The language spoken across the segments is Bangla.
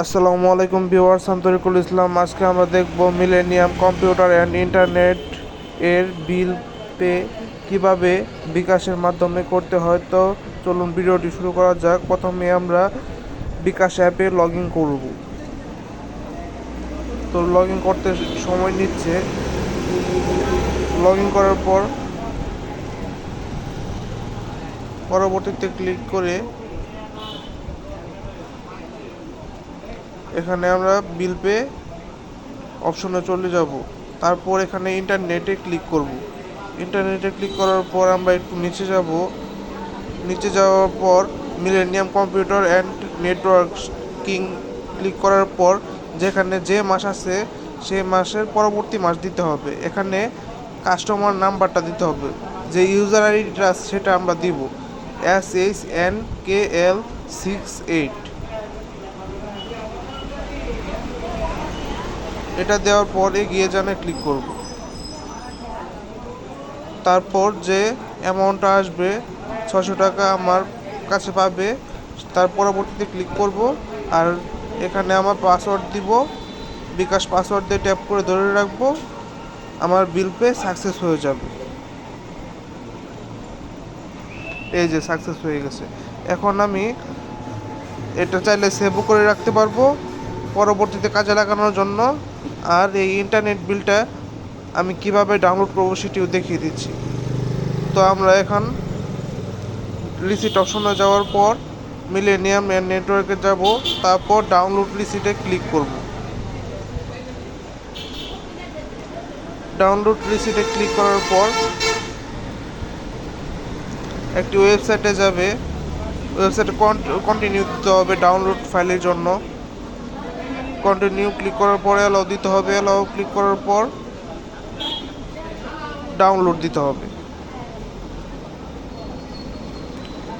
আসসালামু আলাইকুম ভিউয়ার্স, আমি তরিকুল ইসলাম। আজকে আমরা দেখব মিলেনিয়াম কম্পিউটার অ্যান্ড ইন্টারনেট এর বিল পে কিভাবে বিকাশের মাধ্যমে করতে হয়। তো চলুন ভিডিওটি শুরু করা যাক। প্রথমে আমরা বিকাশ অ্যাপে লগ ইন করব। তো লগ ইন করতে সময় নিচ্ছে। লগ ইন করার পর পরবর্তীতে ক্লিক করে এখানে আমরা বিল পে অপশনে চলে যাব। তারপর এখানে ইন্টারনেটে ক্লিক করব। ইন্টারনেটে ক্লিক করার পর আমরা একটু নিচে যাব। নিচে যাওয়ার পর millennium computer and networking click করার পর যেখানে যে মাস আছে সেই মাসের পরবর্তী মাস দিতে হবে। এখানে কাস্টমার নাম্বারটা দিতে হবে, যে ইউজার আইডিটা আছে সেটা আমরা দিব, SHNKL68। এটা দেওয়ার পর এগিয়ে জানে ক্লিক করব। তারপর যে অ্যামাউন্টটা আসবে 600 টাকা আমার কাছে পাবে। তার পরবর্তীতে ক্লিক করব আর এখানে আমার পাসওয়ার্ড দিব। বিকাশ পাসওয়ার্ড দিয়ে ট্যাপ করে ধরে রাখবো। আমার বিল পে সাকসেস হয়ে যাবে। এই যে সাকসেস হয়ে গেছে। এখন আমি এটা চাইলে সেভও করে রাখতে পারবো পরবর্তীতে কাজে লাগানোর জন্য। আর এই ইন্টারনেট বিলটা আমি কিভাবে ডাউনলোড করবো সেটিও দেখিয়ে দিচ্ছি। তো আমরা এখন রিসিট অপশনে যাওয়ার পর মিলেনিয়াম নেটওয়ার্কে যাব। তারপর ডাউনলোড রিসিটে ক্লিক করব। ডাউনলোড রিসিটে ক্লিক করার পর একটি ওয়েবসাইটে যাবে। ওয়েবসাইটে কন্টিনিউ দিতে হবে ডাউনলোড ফাইলের জন্য। কন্টিনিউ ক্লিক করার পরে অ্যালাউ দিতে হবে। অ্যালাউ ক্লিক করার পর ডাউনলোড দিতে হবে।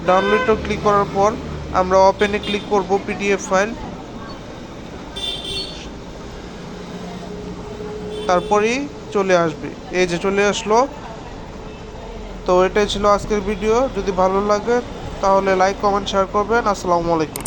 ডাউনলোডটা ক্লিক করার পর আমরা ওপেনে ক্লিক করব পিডিএফ ফাইল। তারপরেই চলে আসবে। এই যে চলে আসলো। তো এটাই ছিল আজকের ভিডিও। যদি ভালো লাগে তাহলে লাইক, কমেন্ট, শেয়ার করবেন। আসসালামু আলাইকুম।